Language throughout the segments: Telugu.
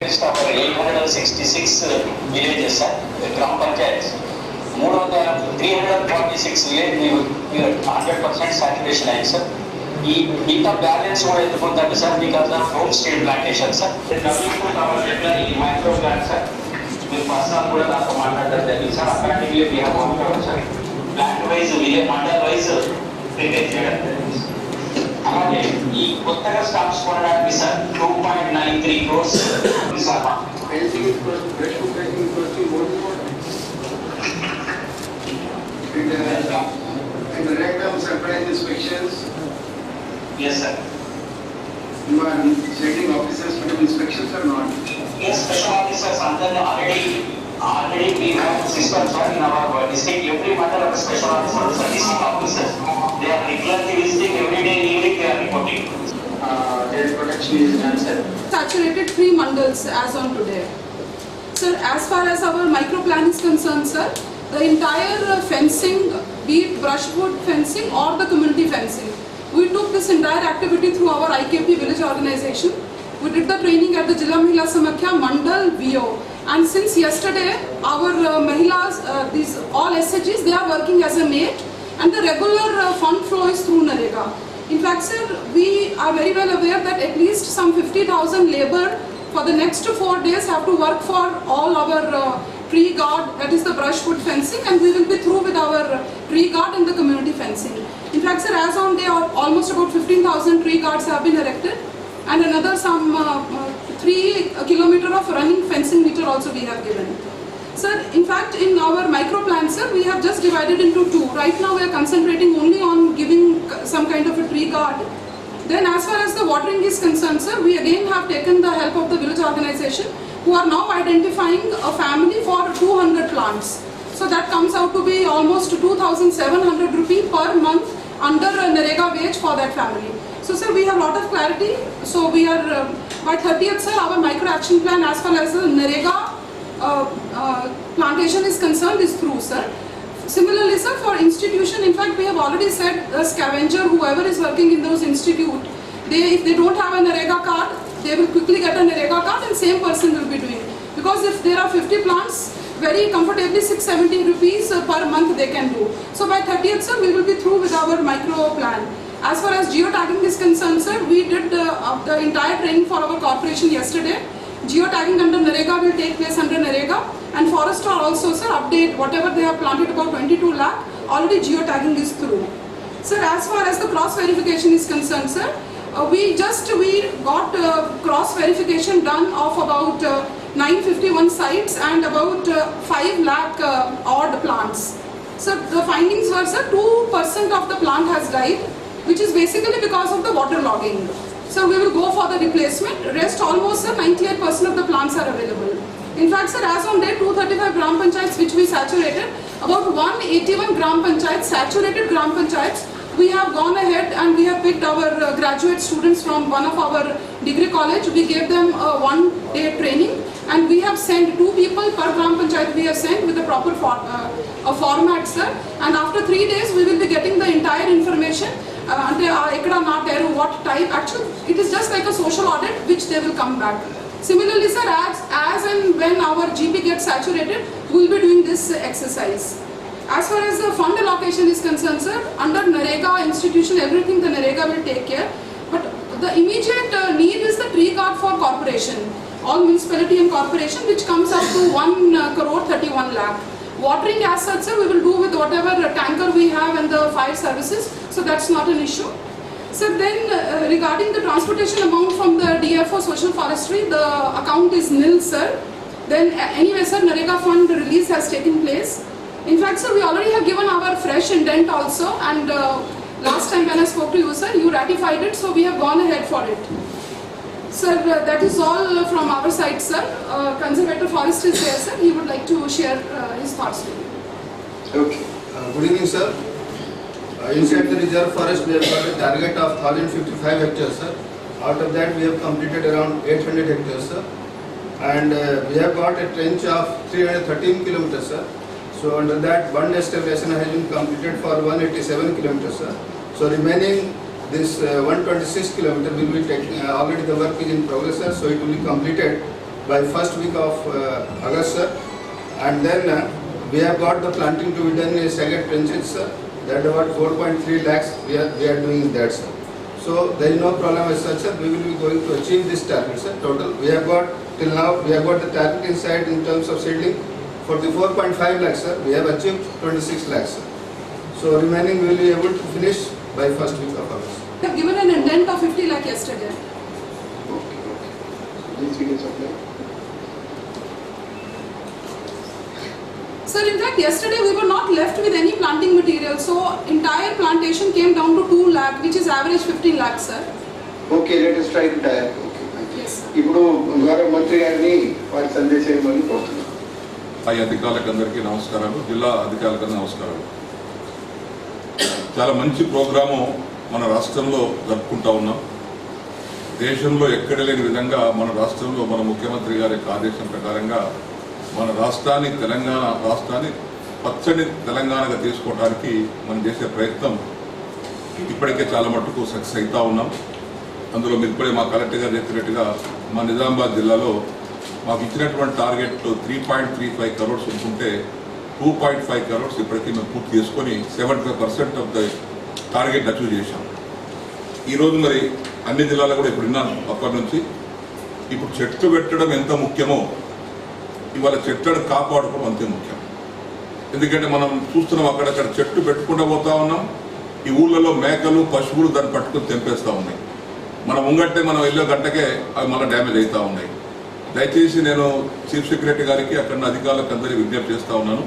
List of 866 villages, Gram Panchayats. 346 villages, 100% saturation ayyindi, sir. Inta balance kuda enduku untadi, sir, because of homestay plantation, sir. W2 tower regularly micro plant, sir. Meer personal kuda naaku maatladam jarigindi, sir. Accordingly we have worked out, sir. Plant wise, mandal wise prepare cheyadam jarigindi. అలాగే ఈ కొత్తగా స్టాక్స్ కొనడానికి sir 2.93 crores sir Anything is first, fresh food packing is first, more important. And the random surprise inspections. Yes, sir. You are sending officers to do inspections or not? Yes, special officers under already we have systems in our district. Every mandal of special officers, district officers, they are regularly visiting every day, evening they are reporting. Their protection is done, sir. Saturated 3 mandals as on today. Sir, as far as our micro plan is concerned, sir, the entire fencing, be it brushwood fencing or the community fencing, we took this entire activity through our IKP village organization. We did the training at the Jilla Mahila Samakhya Mandal VO, and since yesterday our Mahilas, these all SHGs, they are working as a mate, and the regular fund flow is through NREGA. In fact, sir, we are very well aware that at least some 50,000 labor for the next 4 days have to work for all our tree guard, that is the brushwood fencing, and we will be through with our tree guard and the community fencing. In fact, sir, as on day, almost about 15,000 tree guards have been erected, and another some 3 kilometer of running fencing meter also we have given. Sir, in fact, in our micro plan, sir, we have just divided into 2. Right now we are concentrating only on giving some kind of a tree guard. Then as far as the watering is concerned, sir, we again have taken the help of the village organization, who are now identifying a family for 200 plants. So that comes out to be almost 2,700 rupees per month under NREGA wage for that family. So sir, we have a lot of clarity. So we are, by 30th, sir, our micro action plan as far as the NREGA plantation is concerned is through, sir. Similarly, sir, for institution, in fact, we have already said the scavenger, whoever is working in those institute, if they don't have a NREGA card, they will quickly get a NREGA card and same person will be doing. Because if there are 50 plants, very comfortably 670 rupees per month they can do. So by 30th, sir, we will be through with our micro plan. As far as geotagging is concerned, sir, we did the entire training for our corporation yesterday. Geotagging under NREGA will take place under NREGA, and Forester also, sir, update whatever they have planted, about 22 lakh, already geotagging is through. Sir, as far as the cross verification is concerned, sir, we got cross verification done of about 951 sites and about 5 lakh odd plants. So the findings were, sir, 2% of the plant has died, which is basically because of the water logging. So we will go for the replacement. Rest almost, sir, 98% of the plants are available. In fact, sir, as on day 235 gram panchayats which we saturated, about 181 gram panchayats, saturated gram panchayats, we have gone ahead and we have picked our graduate students from one of our degree college. We gave them a 1-day training, and we have sent 2 people per gram panchayat we have sent with the proper format, sir. And after 3 days, we will be getting the entire information. What type, actually it is just like a social audit which they will come back. Similarly, sir, as and when our GP gets saturated, we will be doing this exercise. As far as the fund allocation is concerned, sir, under NREGA institution, everything the NREGA will take care. But the immediate need is the tree guard for corporation, all municipality and corporation, which comes up to 1 crore 31 lakh. Watering as such, sir, we will do with whatever tanker we have and the fire services, so that's not an issue. So then regarding the transportation amount from the DFO Social Forestry, the account is nil, sir. Then anyway, sir, NREGA fund release has taken place. In fact, sir, we already have given our fresh indent also, and last time when I spoke to you, sir, you ratified it, so we have gone ahead for it. Sir, that is all from our side, sir. Conservator Forest is there, sir. He would like to share his thoughts with you. Okay. Good evening, sir. Inside the reserve forest, we have got a target of 1055 hectares, sir. Out of that, we have completed around 800 hectares, sir. And we have got a trench of 313 kilometers, sir. So under that, one excavation has been completed for 187 kilometers, sir. So remaining this 126 kilometers will be taking, already the work is in progress, sir, so it will be completed by first week of August, sir. And then we have got the planting to be done in Sagat trenches, sir. That about 4.3 lakhs we are doing that, sir. So there is no problem as such, sir. We will be going to achieve this target, sir. Total we have got till now, we have got the target inside in terms of seedling for the 4.5 lakhs, sir. We have achieved 26 lakhs, sir. So remaining we will be able to finish by first week of August. We have given an indent of 50 lakh yesterday. Okay. These figures apply. Sir, in fact, yesterday we were not left with any planting material, so entire plantation came down to 2 lakh, which is average 15 lakhs, sir. Okay, let us try to tie up. Okay, thank you. Yes, sir. ఇప్పుడు గౌరవ మంత్రి గారిని వారి సందేశం ఇవ్వమని కోరుతున్నాను. పై అధికారులందరికీ నమస్కారాలు, జిల్లా అధికారులకు నమస్కారాలు. చాలా మంచి ప్రోగ్రాము మన రాష్ట్రంలో జరుపుకుంటా ఉన్నాం. దేశంలో ఎక్కడ లేని విధంగా మన రాష్ట్రంలో మన ముఖ్యమంత్రి గారి ఆదేశం ప్రకారంగా మన రాష్ట్రాన్ని తెలంగాణ రాష్ట్రాన్ని పచ్చని తెలంగాణగా తీసుకోవడానికి మనం చేసే ప్రయత్నం ఇప్పటికే చాలా మట్టుకు సక్సెస్ అవుతా ఉన్నాం. అందులో మీరు ఇప్పుడే మా కలెక్టర్ గారు చెప్పినట్టుగా మా నిజామాబాద్ జిల్లాలో మాకు ఇచ్చినటువంటి టార్గెట్ 3.35 crores ఉంటుంటే 2.5 crores ఇప్పటికీ మేము పూర్తి చేసుకొని 75% ఆఫ్ ద టార్గెట్ అచీవ్ చేశాం. ఈరోజు మరి అన్ని జిల్లాలో కూడా ఇప్పుడు విన్నాను అప్పటి నుంచి. ఇప్పుడు చెట్లు పెట్టడం ఎంత ముఖ్యమో ఇవాళ చెట్లను కాపాడుకోవడం అంతే ముఖ్యం. ఎందుకంటే మనం చూస్తున్నాం అక్కడక్కడ చెట్లు పెట్టుకుంటూ పోతా ఉన్నాం. ఈ ఊళ్ళలో మేకలు పశువులు దాన్ని పట్టుకుని తెంపేస్తూ ఉన్నాయి. మనం ఉంగట్టే మనం వెళ్ళే గంటకే అవి మళ్ళీ డ్యామేజ్ అవుతూ ఉన్నాయి. దయచేసి నేను చీఫ్ సెక్రటరీ గారికి అక్కడ అధికారులకు అందరికీ విజ్ఞప్తి చేస్తూ ఉన్నాను.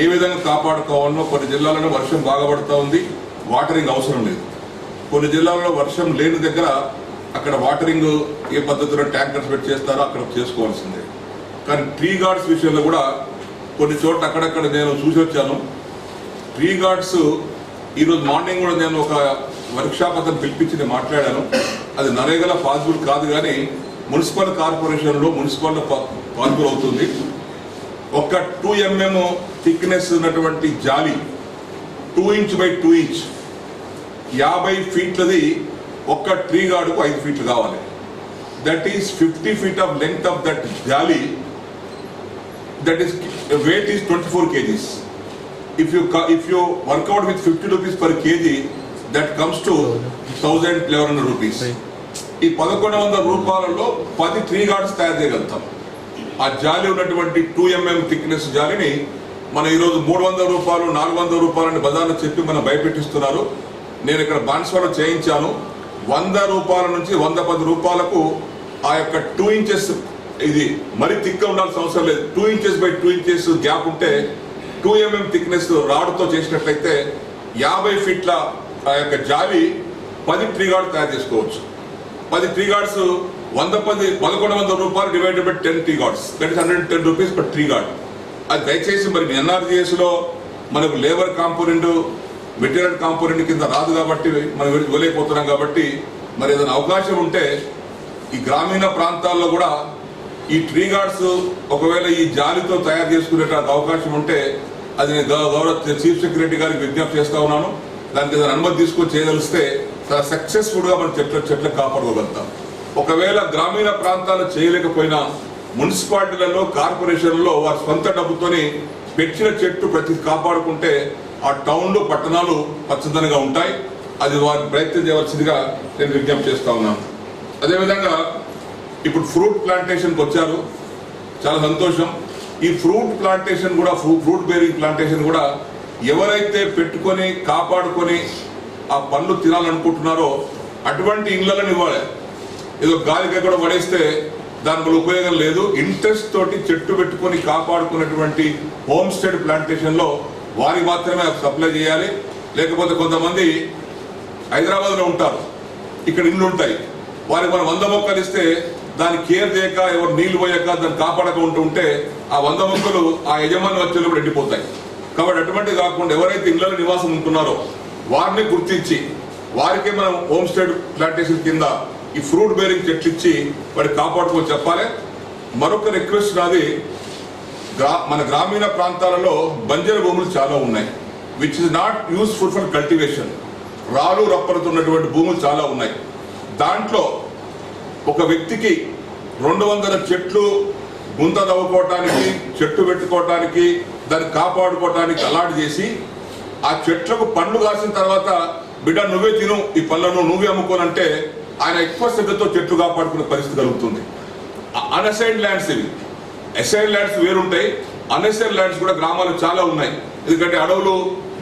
ఏ విధంగా కాపాడుకోవాలో కొన్ని జిల్లాలలో వర్షం బాగా పడుతూ ఉంది, వాటరింగ్ అవసరం లేదు. కొన్ని జిల్లాల్లో వర్షం లేని దగ్గర అక్కడ వాటరింగ్ ఏ పద్ధతిలో ట్యాంకర్స్ పెట్టి చేస్తారో అక్కడ చేసుకోవాల్సిందే. కానీ ట్రీ గార్డ్స్ విషయంలో కూడా కొన్ని చోట్ల అక్కడక్కడ నేను చూసి వచ్చాను. ట్రీ గార్డ్స్ ఈరోజు మార్నింగ్ కూడా నేను ఒక వర్క్షాప్ అతను పిలిపించి నేను మాట్లాడాను. అది నరేగాలో పాసిబుల్ కాదు, కానీ మున్సిపల్ కార్పొరేషన్లో మున్సిపల్లో పాసిబుల్ అవుతుంది. ఒక 2 mm థిక్నెస్ ఉన్నటువంటి జాలి 2 inch by 2 inch 50 feetలది ఒక్క ట్రీ గార్డుకు 5 feet కావాలి. That is 50 feet of length of that జాలి. That is weight is 24 kgs. If you work out with 50 rupees per kg, that comes to 1,100 rupees. ఈ 1,100 రూపాయలలో 10 ట్రీ గార్డ్స్ తయారు చేయగలుగుతాం. ఆ జాలి ఉన్నటువంటి 2 mm థిక్నెస్ జాలిని మన ఈరోజు 300 రూపాయలు 400 రూపాయలని బజార్లో చెప్పి మనం భయపెట్టిస్తున్నారు. నేను ఇక్కడ బాన్స్వాలో చేయించాను. 100 రూపాయల నుంచి 110 రూపాయలకు ఆ యొక్క 2 inches ఇది మరీ థిక్గా ఉండాల్సిన అవసరం లేదు. 2 inches by 2 inches గ్యాప్ ఉంటే 2 mm థిక్నెస్ రాడ్తో చేసినట్లయితే 50 feetల ఆ యొక్క జాలి 10 ట్రీ గార్డ్ తయారు చేసుకోవచ్చు. 10 ట్రీ గార్డ్స్ 1,100 రూపాయలు divided by 10 tree guards, that is 110 rupees per tree guard. అది దయచేసి మరి ఎన్ఆర్జీఎస్లో మనకు లేబర్ కాంపోనెంట్ మెటీరియల్ కాంపోనెంట్ కింద రాదు కాబట్టి మనం ఇవ్వలేకపోతున్నాం. కాబట్టి మరి ఏదైనా అవకాశం ఉంటే ఈ గ్రామీణ ప్రాంతాల్లో కూడా ఈ ట్రీ గార్డ్స్ ఒకవేళ ఈ జాలితో తయారు చేసుకునే అవకాశం ఉంటే అది నేను గౌరవ చీఫ్ సెక్రటరీ గారికి విజ్ఞప్తి చేస్తా ఉన్నాను. దానికి ఏదైనా అనుమతి తీసుకొని చేయగలిస్తే చాలా సక్సెస్ఫుల్గా మనం చెట్లను కాపాడుకోగలుగుతాం. ఒకవేళ గ్రామీణ ప్రాంతాలు చేయలేకపోయినా మున్సిపాలిటీలలో కార్పొరేషన్లలో వారి సొంత డబ్బుతోని పెంచిన చెట్టు ప్రతి కాపాడుకుంటే ఆ టౌన్లు పట్టణాలు పచ్చదనంగా ఉంటాయి. అది వారిని ప్రయత్నం చేయవలసిందిగా నేను విజ్ఞప్తి చేస్తా ఉన్నాను. అదేవిధంగా ఇప్పుడు ఫ్రూట్ ప్లాంటేషన్కి వచ్చారు, చాలా సంతోషం. ఈ ఫ్రూట్ ప్లాంటేషన్ కూడా ఫ్రూట్ బేరింగ్ ప్లాంటేషన్ కూడా ఎవరైతే పెట్టుకొని కాపాడుకొని ఆ పండ్లు తినాలనుకుంటున్నారో అటువంటి ఇళ్లను ఇవ్వాలి. ఏదో గాలికి కూడా పడేస్తే దానివల్ల ఉపయోగం లేదు. ఇంట్రెస్ట్ తోటి చెట్టు పెట్టుకొని కాపాడుకున్నటువంటి హోమ్ స్టేడ్ ప్లాంటేషన్లో వారికి మాత్రమే సప్లై చేయాలి. లేకపోతే కొంతమంది హైదరాబాద్లో ఉంటారు, ఇక్కడ ఇళ్ళు ఉంటాయి, వారికి మనం 100 మొక్కలు ఇస్తే దాన్ని కేర్ చేయక ఎవరు నీళ్లు పోయాక దాన్ని కాపాడక ఉంటే ఆ 100 మొక్కలు ఆ యజమాని వచ్చేలో కూడా ఎండిపోతాయి. కాబట్టి అటువంటిది కాకుండా ఎవరైతే ఇళ్లలో నివాసం ఉంటున్నారో వారిని గుర్తించి వారికే మనం హోమ్ స్టేడ్ ప్లాంటేషన్ కింద ఈ ఫ్రూట్ బేరింగ్ చెట్లు ఇచ్చి వారికి కాపాడుకోని చెప్పాలి. మరొక రిక్వెస్ట్ నాది, మన గ్రామీణ ప్రాంతాలలో బంజరు భూములు చాలా ఉన్నాయి, which is not useful for cultivation. రాళ్ళు రప్పలతో ఉన్నటువంటి భూములు చాలా ఉన్నాయి. దాంట్లో ఒక వ్యక్తికి 200 చెట్లు గుంత తవ్వుకోవటానికి, చెట్టు పెట్టుకోవటానికి, దాన్ని కాపాడుకోవటానికి అలాట్ చేసి ఆ చెట్లకు పండ్లు కాసిన తర్వాత బిడ్డ నువ్వే తిను, ఈ పళ్ళను నువ్వే అమ్ముకోనంటే ఆయన ఎక్కువ శ్రద్ధతో చెట్లు కాపాడుకునే పరిస్థితి కలుగుతుంది. అన్అసైన్డ్ ల్యాండ్స్ ఇవి. అసైన్డ్ ల్యాండ్స్ వేరుంటాయి, అన్అసైన్డ్ ల్యాండ్స్ కూడా గ్రామాలు చాలా ఉన్నాయి. ఎందుకంటే అడవులు,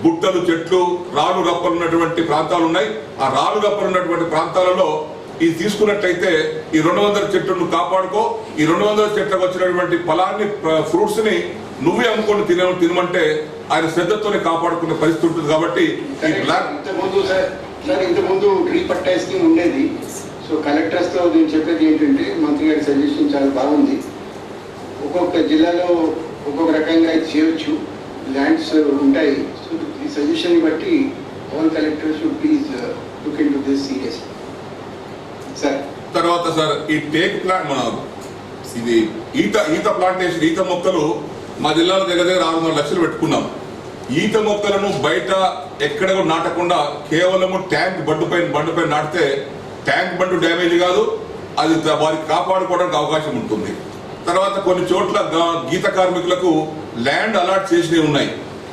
గుట్టలు, చెట్లు, రాళ్ళు రప్పలు ఉన్నటువంటి ప్రాంతాలు ఉన్నాయి. ఆ రాళ్ళు రప్పలు ఉన్నటువంటి ప్రాంతాలలో ఇది తీసుకున్నట్టయితే ఈ 200 చెట్లను కాపాడుకో, ఈ 200 చెట్లకు వచ్చినటువంటి ఫలాన్ని, ఫ్రూట్స్ ని నువ్వే అమ్ముకొని తినమంటే ఆయన శ్రద్ధతోనే కాపాడుకునే పరిస్థితి ఉంటుంది. కాబట్టి ఈ బ్లాక్ ఇంతకుముందు ట్రీ పట్టా స్కీమ్ ఉండేది. సో కలెక్టర్స్ తో నేను చెప్పేది ఏంటంటే, మంత్రి గారి సజెషన్ చాలా బాగుంది. ఒక్కొక్క జిల్లాలో ఒక్కొక్క రకంగా ఇది చేయొచ్చు, ల్యాండ్స్ ఉంటాయి. సో ఈ సజెషన్ బట్టి all collectors should please look into this serious. Sir తర్వాత సార్ ఈ టేక్ ప్లాంట్, మన ఇది ఈత ప్లాంటేషన్, ఈత మొక్కలు మా జిల్లాలో దగ్గర 600 లక్షలు పెట్టుకున్నాం. ఈత మొక్కలను బయట ఎక్కడ నాటకుండా కేవలము ట్యాంక్ బండుపైన నాటితే ట్యాంక్ బండు డ్యామేజ్ కాదు, అది వారికి కాపాడుకోవడానికి అవకాశం ఉంటుంది. తర్వాత కొన్ని చోట్ల గీత కార్మికులకు ల్యాండ్ అలాట్ చేసినవి ఉన్నాయి,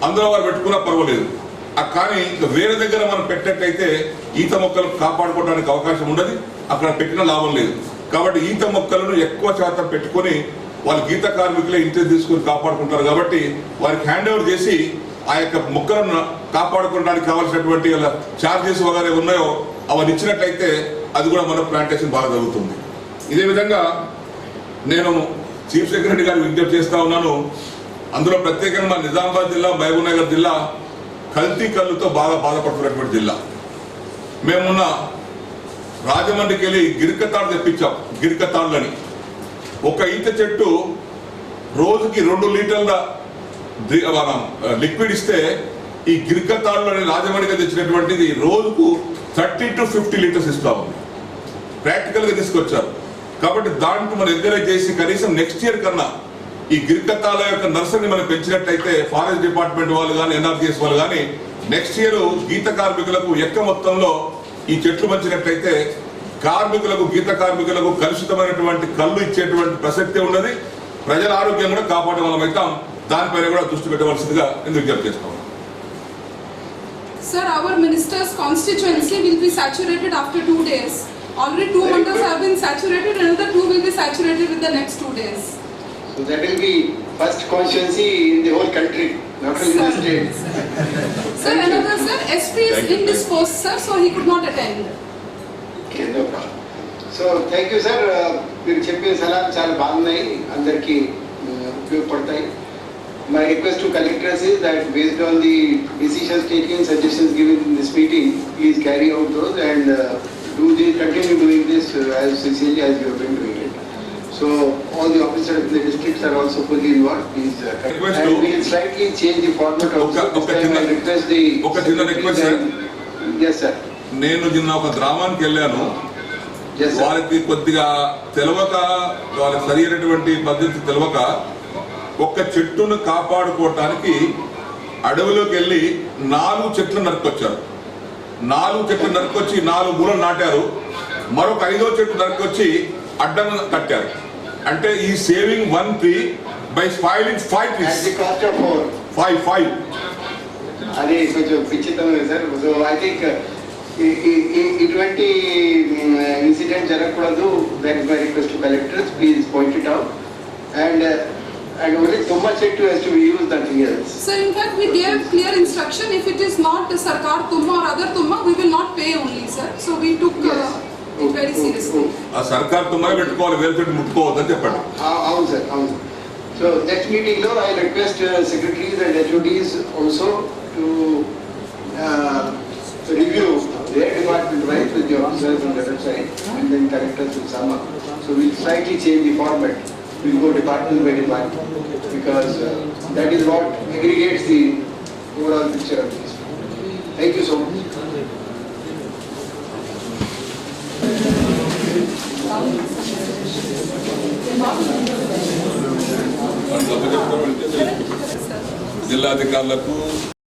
అందులో వారు పెట్టుకున్నా పర్వాలేదు. కానీ వేరే దగ్గర మనం పెట్టినట్టయితే ఈత మొక్కలు కాపాడుకోవడానికి అవకాశం ఉండదు, అక్కడ పెట్టిన లాభం లేదు. కాబట్టి ఈత మొక్కలను ఎక్కువ శాతం పెట్టుకొని వాళ్ళు గీత కార్మికులే ఇంట్రెస్ట్ తీసుకుని కాపాడుకుంటారు. కాబట్టి వారికి హ్యాండ్ ఓవర్ చేసి ఆ యొక్క మొక్కలను కాపాడుకోవడానికి కావాల్సినటువంటి ఛార్జెస్ వగైరా ఉన్నాయో అవన్నీ ఇచ్చినట్లయితే అది కూడా మన ప్లాంటేషన్ బాగా జరుగుతుంది. ఇదే విధంగా నేను చీఫ్ సెక్రటరీ గారికి విజ్ఞప్తి చేస్తా ఉన్నాను. అందులో ప్రత్యేకంగా మా నిజామాబాద్ జిల్లా, మహబూబ్ నగర్ జిల్లా కల్తీ కళ్ళుతో బాగా బాధపడుతున్నటువంటి జిల్లా. మేమున్న రాజమండ్రికి వెళ్ళి గిరికతాడు తెప్పించాం. గిరికతాళ్ళని ఒక ఈత చెట్టు రోజుకి 2 లీటర్ల లిక్విడ్ ఇస్తే ఈ గిరికతాళ్ళని రాజమండ్రికి తెచ్చినటువంటిది రోజుకు 30 to 50 లీటర్స్ ఇస్తా ఉంది. ప్రాక్టికల్ గా తీసుకొచ్చారు. కాబట్టి దాంట్లో మనం ఎంకరేజ్ చేసి కనీసం నెక్స్ట్ ఇయర్ కన్నా ఈ గిరికతాల యొక్క నర్సరీని మనం పెంచినట్టయితే ఫారెస్ట్ డిపార్ట్మెంట్ వాళ్ళు కానీ, ఎన్ఆర్జీఎస్ వాళ్ళు కానీ నెక్స్ట్ ఇయర్ గీత కార్మికులకు ఎక్కువ మొత్తంలో ఈ చెట్లు పంచినట్టయితే కార్మికులకు, గీత కార్మికులకు కలుషితమైనటువంటి కళ్ళు ఇచ్చేటువంటి ప్రసక్తే ఉన్నది. ప్రజల ఆరోగ్యం కూడా కాపాడే వాళ్ళం అవుతాం. దానిపైన కూడా దృష్టి పెట్టవలసిందిగా ఎందుకు విజ్ఞప్తి చేస్తాం. Sir, our minister's constituency will be saturated after 2 days. Already 2 mandals have been saturated, another 2 will be saturated with the next 2 days. So that will be first constituency in the whole country, not only in the state. Sir, another sir, SP is indisposed, sir, so he could not attend. Okay, no problem. So thank you, sir. మీరు చెప్పిన సలహాలు చాలా బాగున్నాయి, అందరికీ ఉపయోగపడతాయి. My request to collectors is that based on the decisions taken, suggestions given in this meeting, please carry out those and continue doing this as sincerely as you have been doing it. So all the officers in the districts are also fully involved. Please and we will slightly change the format of this time and request the. Okay, request, sir. Yes, sir. నేను నిన్న ఒక గ్రామానికి వెళ్ళాను. వారికి కొద్దిగా తెలవక, వాళ్ళకి సరైనటువంటి పద్ధతి తెలవక ఒక్క చెట్టును కాపాడుకోవటానికి అడవిలోకి వెళ్ళి 4 చెట్లు నరుకొచ్చారు. 4 చెట్లు నరుకొచ్చి 4 మూలలు నాటారు. మరొక 5వ చెట్టు నరుకొచ్చి అడ్డంగా కట్టారు. అంటే ఈ saving 1 tree by spoiling 5 trees. At the cost of 4. 5. అది కొంచెం విచిత్రమే సార్. సో ఐ థింక్ ఇటువంటి ఇన్సిడెంట్ జరగకూడదు. That is my request to collectors, please point it out and only so much to has to be used, nothing else. Sir, in fact we gave clear instruction, if it is not Sarkar Tumma or other Tumma, we will not pay only, sir. So we took it very seriously. ఆ సర్కార్ తుమ్మే పెట్టుకోవాలి, వేరే చెట్టు ముట్టుకోవద్దని చెప్పండి. అవును సార్, అవును. సో నెక్స్ట్ మీటింగ్ లో I request secretaries and HODs also to review their department wise with the officers on the other side and then collectors will sum up. So we'll slightly change the format. We'll go department by department because that is what aggregates the overall picture of this. Thank you so much. జిల్లాధికారులకు